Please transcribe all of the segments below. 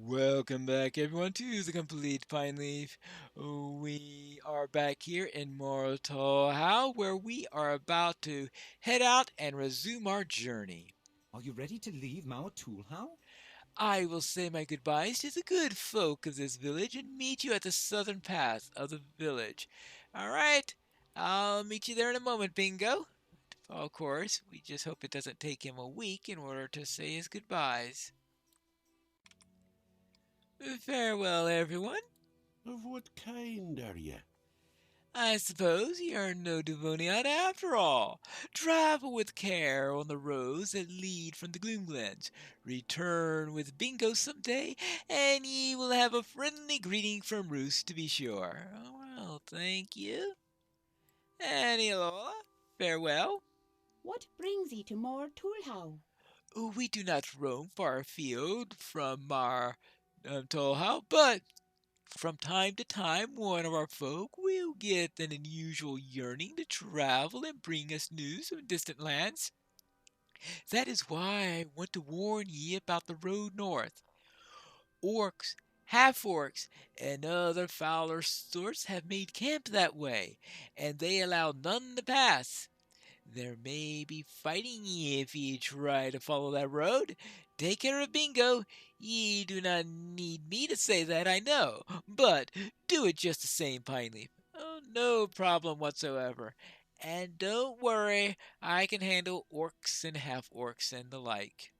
Welcome back, everyone, to the Complete Pineleaf. We are back here in Mortal How, where we are about to head out and resume our journey. Are you ready to leave Mao Toolhouse? I will say my goodbyes to the good folk of this village and meet you at the southern path of the village. All right, I'll meet you there in a moment, Bingo. Of course, we just hope it doesn't take him a week in order to say his goodbyes. Farewell, everyone. Of what kind are ye? I suppose ye are no Devonian after all. Travel with care on the roads that lead from the Gloomglens. Return with Bingo some day, and ye will have a friendly greeting from Roos to be sure. Well, thank you. And Elola, farewell. What brings ye to more Toolhouse? We do not roam far afield from our Tolhow, but from time to time, one of our folk will get an unusual yearning to travel and bring us news of distant lands. That is why I want to warn ye about the road north. Orcs, half-orcs, and other fouler sorts have made camp that way, and they allow none to pass. There may be fighting ye if ye try to follow that road. Take care of Bingo. Ye do not need me to say that, I know, but do it just the same, Pineleaf. Oh, no problem whatsoever. And don't worry, I can handle orcs and half-orcs and the like.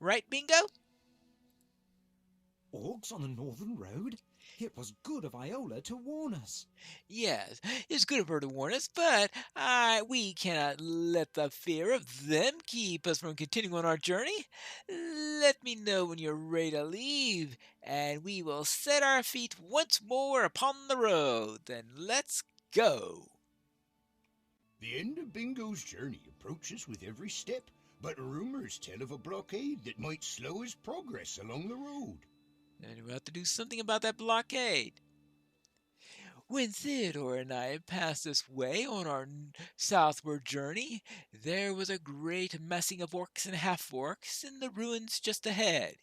Right, Bingo? Orcs on the northern road? It was good of Iola to warn us. Yes, it's good of her to warn us, but we cannot let the fear of them keep us from continuing on our journey. Let me know when you're ready to leave, and we will set our feet once more upon the road. Then let's go. The end of Bingo's journey approaches with every step, but rumors tell of a blockade that might slow his progress along the road. And we'll have to do something about that blockade. When Theodore and I passed this way on our southward journey, there was a great massing of orcs and half-orcs in the ruins just ahead.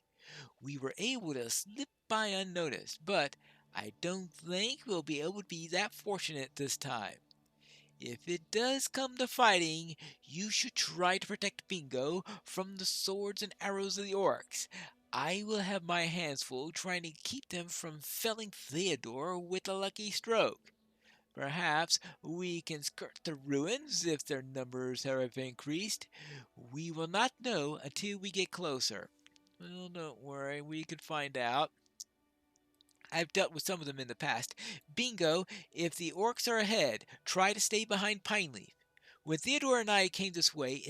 We were able to slip by unnoticed, but I don't think we'll be able to be that fortunate this time. If it does come to fighting, you should try to protect Bingo from the swords and arrows of the orcs. I will have my hands full trying to keep them from felling Theodore with a lucky stroke. Perhaps we can skirt the ruins if their numbers have increased. We will not know until we get closer. Well, don't worry, we could find out. I've dealt with some of them in the past. Bingo, if the orcs are ahead, try to stay behind Pineleaf. When Theodore and I came this way,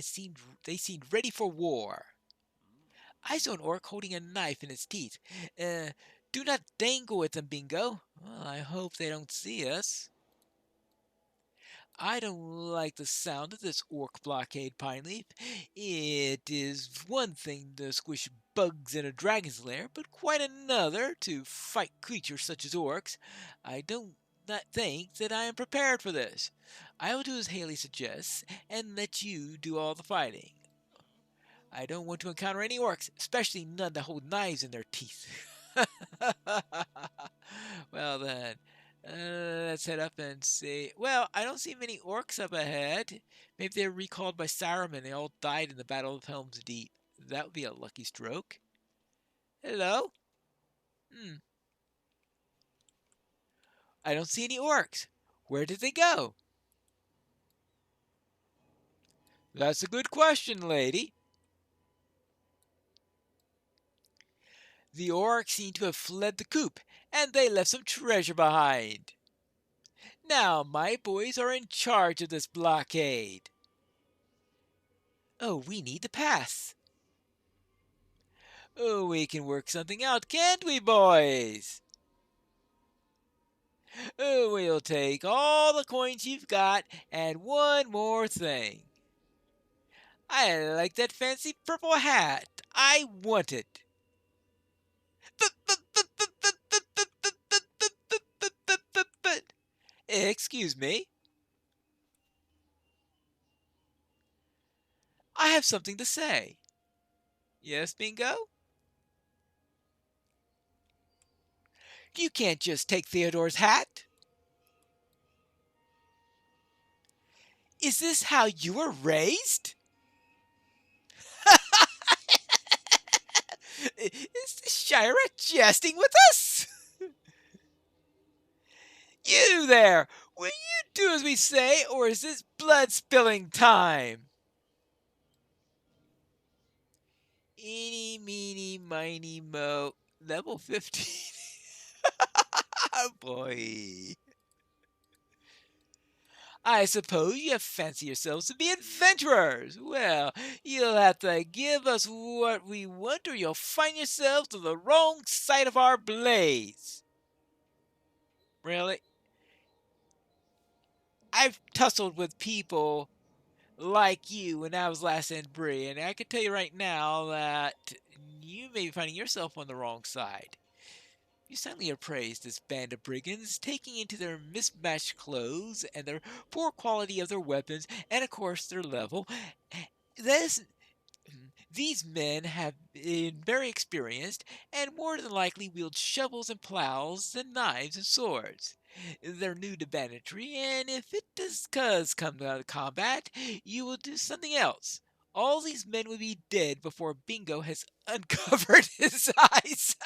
they seemed ready for war. I saw an orc holding a knife in its teeth. Do not dangle at them, Bingo. Well, I hope they don't see us. I don't like the sound of this orc blockade, Pineleaf. It is one thing to squish bugs in a dragon's lair, but quite another to fight creatures such as orcs. I don't not think that I am prepared for this. I will do as Haley suggests and let you do all the fighting. I don't want to encounter any orcs, especially none that hold knives in their teeth. Well then, let's head up and see. Well, I don't see many orcs up ahead. Maybe they were recalled by Saruman. They all died in the Battle of Helm's Deep. That would be a lucky stroke. Hello? Hmm. I don't see any orcs. Where did they go? That's a good question, lady. The orcs seem to have fled the coop, and they left some treasure behind. Now my boys are in charge of this blockade. Oh, we need the pass. Oh, we can work something out, can't we, boys? Oh, we'll take all the coins you've got and one more thing. I like that fancy purple hat. I want it. Excuse me. I have something to say. Yes, Bingo? You can't just take Theodore's hat. Is this how you were raised? Is the Shira jesting with us? You there! Will you do as we say, or is this blood spilling time? Eeny, meeny, miny, mo. Level 15. Oh boy. I suppose you fancy yourselves to be adventurers. Well, you'll have to give us what we want, or you'll find yourselves on the wrong side of our blades. Really? I've tussled with people like you when I was last in Bree, and I can tell you right now that you may be finding yourself on the wrong side. You suddenly appraised this band of brigands, taking into their mismatched clothes and their poor quality of their weapons, and of course their level. This These men have been very experienced and more than likely wield shovels and plows than knives and swords. They're new to banditry, and if it does come to combat, you will do something else. All these men will be dead before Bingo has uncovered his eyes.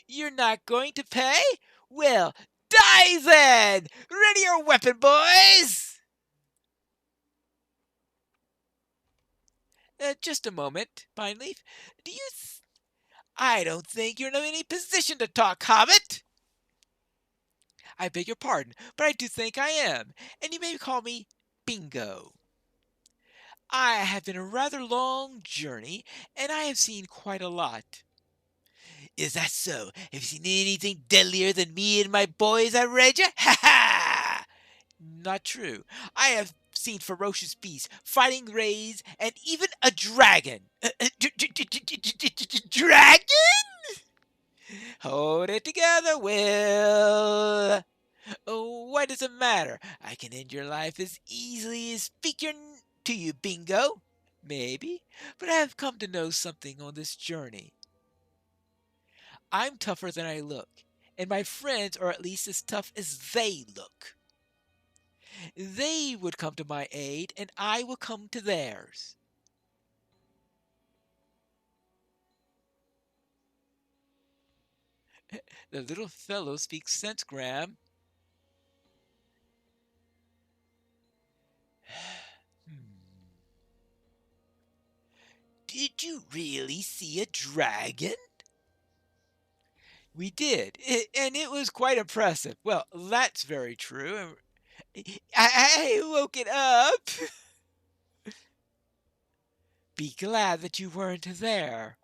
You're not going to pay? Well, die then! Ready your weapon, boys! Just a moment, Pineleaf. Do you I don't think you're in any position to talk, Hobbit! I beg your pardon, but I do think I am, and you may call me Bingo. I have been a rather long journey, and I have seen quite a lot. Is that so? Have you seen anything deadlier than me and my boys, I read you? Ha ha! Not true. I have seen ferocious beasts, fighting rays, and even a dragon. Dragon? Hold it together, Will. Oh, why does it matter? I can end your life as easily as to you, Bingo. Maybe, but I have come to know something on this journey. I'm tougher than I look, and my friends are at least as tough as they look. They would come to my aid, and I will come to theirs. The little fellow speaks sense, Graham. Did you really see a dragon? We did, and it was quite impressive. Well, that's very true. I woke it up. Be glad that you weren't there.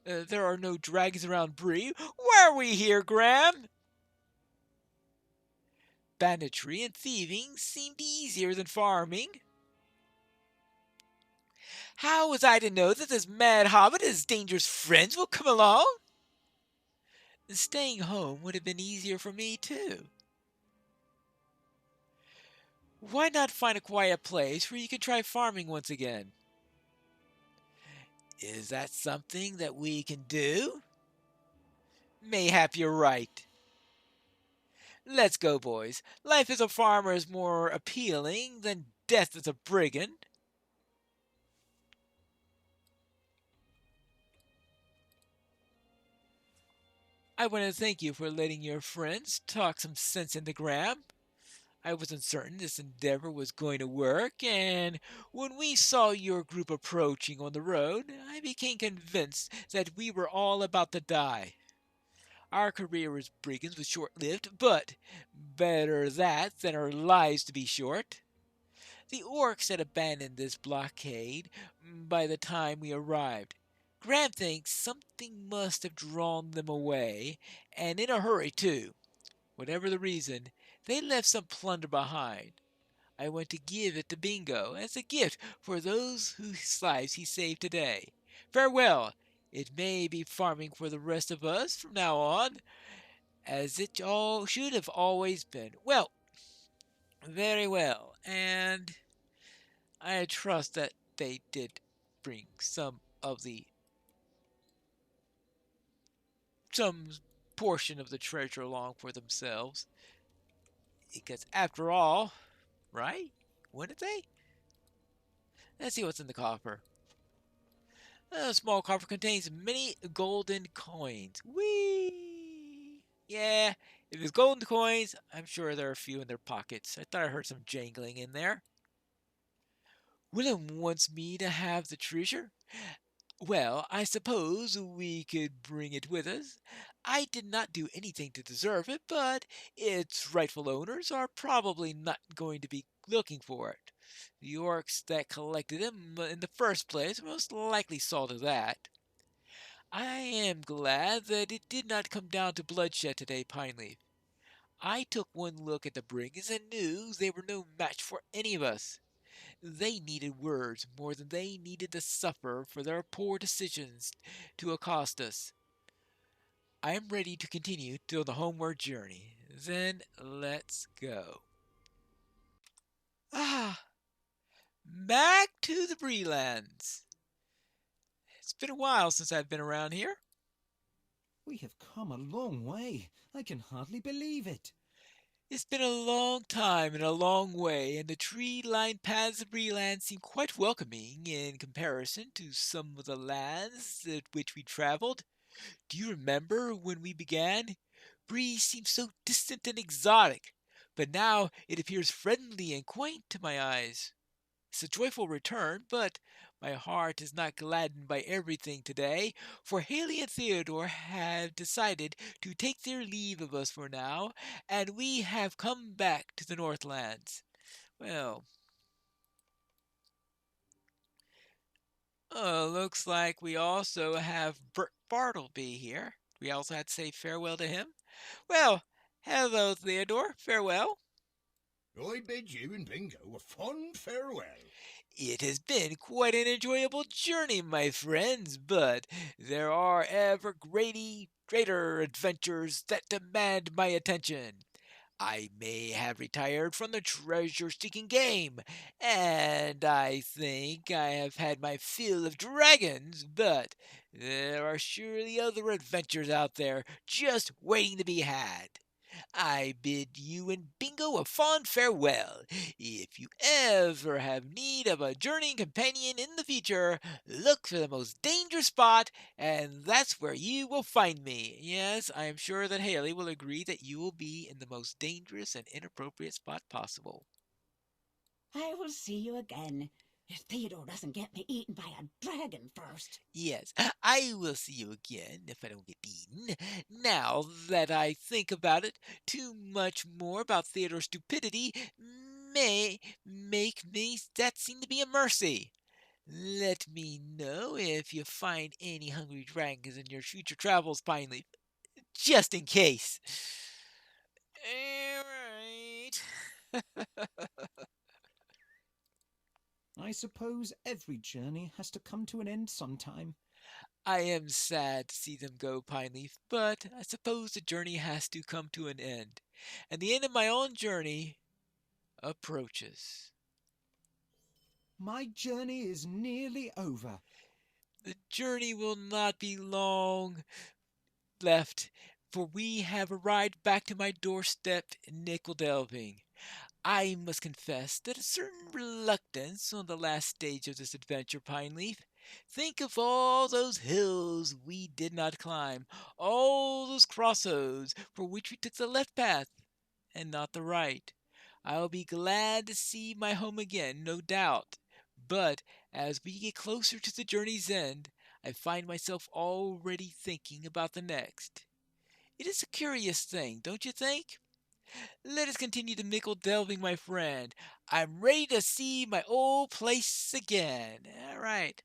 There are no dragons around Bree. Why are we here, Graham? Banditry and thieving seemed easier than farming. How was I to know that this mad hobbit and his dangerous friends will come along? Staying home would have been easier for me, too. Why not find a quiet place where you can try farming once again? Is that something that we can do? Mayhap you're right. Let's go, boys. Life as a farmer is more appealing than death as a brigand. I want to thank you for letting your friends talk some sense into Graham. I wasn't certain this endeavor was going to work, and when we saw your group approaching on the road, I became convinced that we were all about to die. Our career as brigands was short lived, but better that than our lives to be short. The orcs had abandoned this blockade by the time we arrived. Graham thinks something must have drawn them away, and in a hurry, too. Whatever the reason, they left some plunder behind. I want to give it to Bingo as a gift for those whose lives he saved today. Farewell! It may be farming for the rest of us from now on, as it all should have always been. Well, very well, and I trust that they did bring some portion of the treasure along for themselves. Because after all, right? Wouldn't they? Let's see what's in the coffer. A small coffer contains many golden coins. Whee! Yeah, if it's golden coins, I'm sure there are a few in their pockets. I thought I heard some jangling in there. Willem wants me to have the treasure. Well, I suppose we could bring it with us. I did not do anything to deserve it, but its rightful owners are probably not going to be looking for it. The orcs that collected it in the first place most likely saw to that. I am glad that it did not come down to bloodshed today, Pineleaf. I took one look at the brigands and knew they were no match for any of us. They needed words more than they needed to suffer for their poor decisions to accost us. I am ready to continue till the homeward journey. Then let's go. Ah, back to the Brelands. It's been a while since I've been around here. We have come a long way. I can hardly believe it. It's been a long time and a long way, and the tree-lined paths of Breland seem quite welcoming in comparison to some of the lands at which we traveled. Do you remember when we began? Bree seemed so distant and exotic, but now it appears friendly and quaint to my eyes. It's a joyful return, but my heart is not gladdened by everything today, for Haley and Theodore have decided to take their leave of us for now, and we have come back to the Northlands. Well, looks like we also have Bert Bartleby here. We also had to say farewell to him. Well, hello, Theodore. Farewell. I bid you and Bingo a fond farewell. It has been quite an enjoyable journey, my friends, but there are ever greater adventures that demand my attention. I may have retired from the treasure seeking game, and I think I have had my fill of dragons, but there are surely other adventures out there just waiting to be had. I bid you and Bingo a fond farewell. If you ever have need of a journeying companion in the future, look for the most dangerous spot, and that's where you will find me. Yes, I am sure that Haley will agree that you will be in the most dangerous and inappropriate spot possible. I will see you again, if Theodore doesn't get me eaten by a dragon first. Yes, I will see you again if I don't get eaten. Now that I think about it, too much more about Theodore's stupidity may make me that seem to be a mercy. Let me know if you find any hungry dragons in your future travels, Pineleaf, just in case. All right. I suppose every journey has to come to an end sometime. I am sad to see them go, Pineleaf, but I suppose the journey has to come to an end, and the end of my own journey approaches. My journey is nearly over. The journey will not be long left, for we have arrived back to my doorstep in Nickel Delving. I must confess that a certain reluctance on the last stage of this adventure, Pineleaf. Think of all those hills we did not climb, all those crossroads for which we took the left path and not the right. I'll be glad to see my home again, no doubt. But as we get closer to the journey's end, I find myself already thinking about the next. It is a curious thing, don't you think? Let us continue the mickle delving, my friend. I'm ready to see my old place again. All right.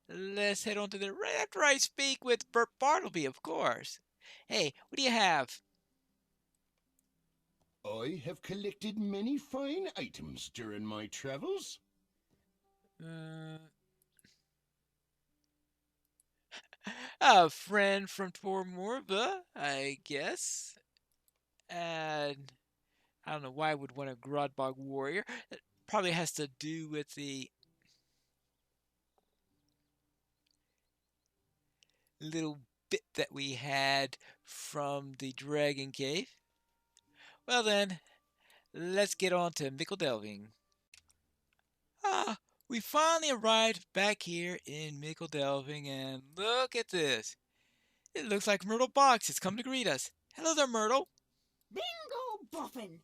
Let's head on to the right after I speak with Bert Bartleby, of course. Hey, what do you have? I have collected many fine items during my travels. A friend from Tormorva, I guess. And I don't know why I would want a Grodbog warrior. Probably has to do with the little bit that we had from the Dragon Cave. Well then, let's get on to Mickle Delving. Ah, we finally arrived back here in Mickle Delving, and look at this. It looks like Myrtle Box has come to greet us. Hello there, Myrtle. Bingo boffin!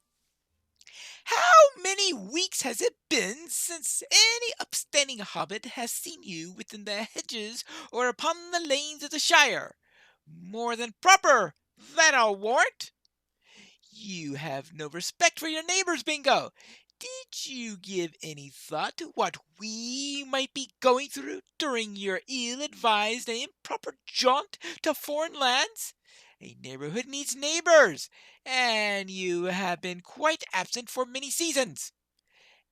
How many weeks has it been since any upstanding hobbit has seen you within the hedges or upon the lanes of the Shire? More than proper, that I'll warrant. You have no respect for your neighbors, Bingo. Did you give any thought to what we might be going through during your ill-advised and improper jaunt to foreign lands? A neighborhood needs neighbors, and you have been quite absent for many seasons.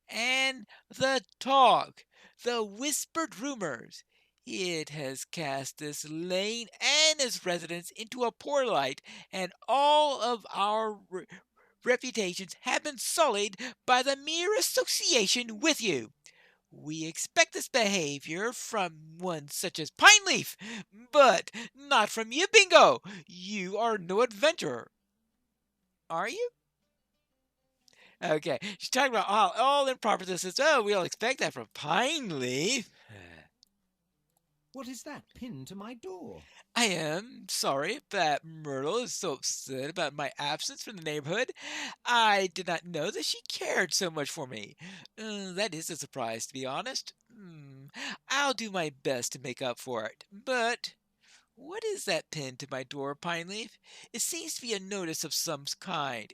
And the talk, the whispered rumors, it has cast this lane and its residents into a poor light, and all of our reputations have been sullied by the mere association with you. We expect this behavior from one such as Pineleaf, but not from you, Bingo. You are no adventurer. Are you? Okay, she's talking about all improper says, oh, we all expect that from Pineleaf. What is that pinned to my door? I am sorry that Myrtle is so upset about my absence from the neighborhood. I did not know that she cared so much for me. That is a surprise, to be honest. I'll do my best to make up for it. But what is that pinned to my door, Pineleaf? It seems to be a notice of some kind.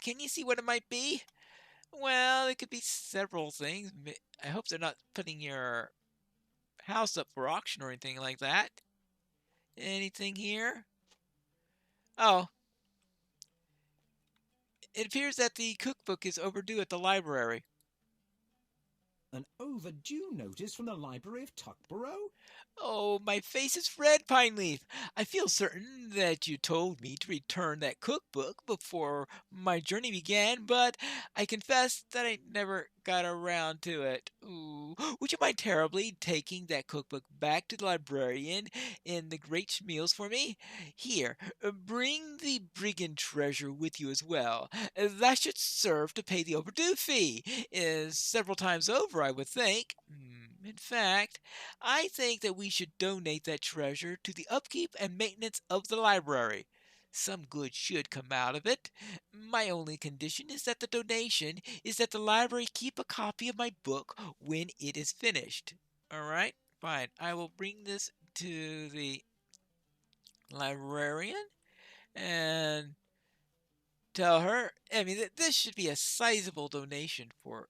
Can you see what it might be? Well, it could be several things. I hope they're not putting your house up for auction or anything like that. Anything here? Oh, it appears that the cookbook is overdue at the library. An overdue notice from the Library of Tuckborough? Oh, my face is red, Pineleaf. I feel certain that you told me to return that cookbook before my journey began, but I confess that I never got around to it. Ooh. Would you mind terribly taking that cookbook back to the librarian in the Great Schmeals for me? Here, bring the brigand treasure with you as well. That should serve to pay the overdue fee. Several times over, I would think. In fact, I think that we should donate that treasure to the upkeep and maintenance of the library. Some good should come out of it. My only condition is that the library keep a copy of my book when it is finished. All right? Fine. I will bring this to the librarian and tell her. I mean, this should be a sizable donation for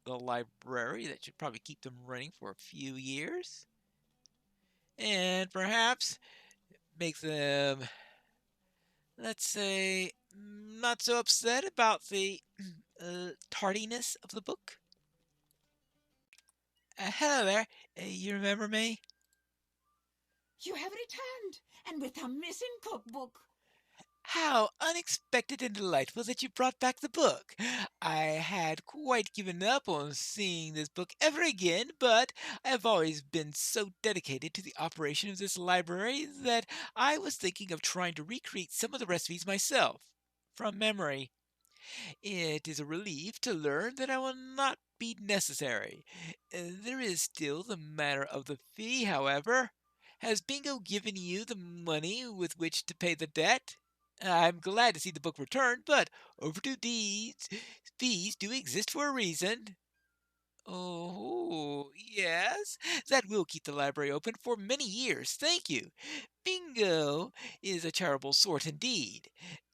the library that should probably keep them running for a few years. And perhaps make them, let's say, not so upset about the tardiness of the book. Hello there. You remember me? You have returned, and with a missing cookbook. How unexpected and delightful that you brought back the book. I had quite given up on seeing this book ever again, but I have always been so dedicated to the operation of this library that I was thinking of trying to recreate some of the recipes myself, from memory. It is a relief to learn that I will not be necessary. There is still the matter of the fee, however. Has Bingo given you the money with which to pay the debt? I'm glad to see the book returned, but overdue fees do exist for a reason. Oh, yes, that will keep the library open for many years. Thank you. Bingo is a charitable sort indeed.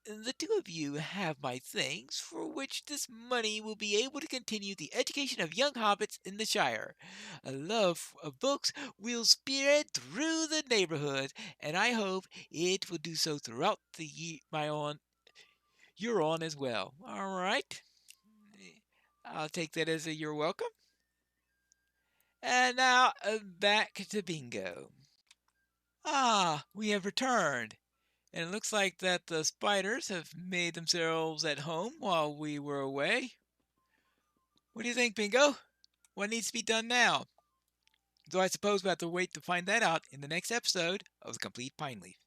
The two of you have my thanks, for which this money will be able to continue the education of young hobbits in the Shire. A love of books will spread through the neighborhood, and I hope it will do so throughout your on as well. All right, I'll take that as a you're welcome. And now back to Bingo. Ah, we have returned. And it looks like that the spiders have made themselves at home while we were away. What do you think, Bingo? What needs to be done now? So I suppose we'll have to wait to find that out in the next episode of The Complete Pine Leaf.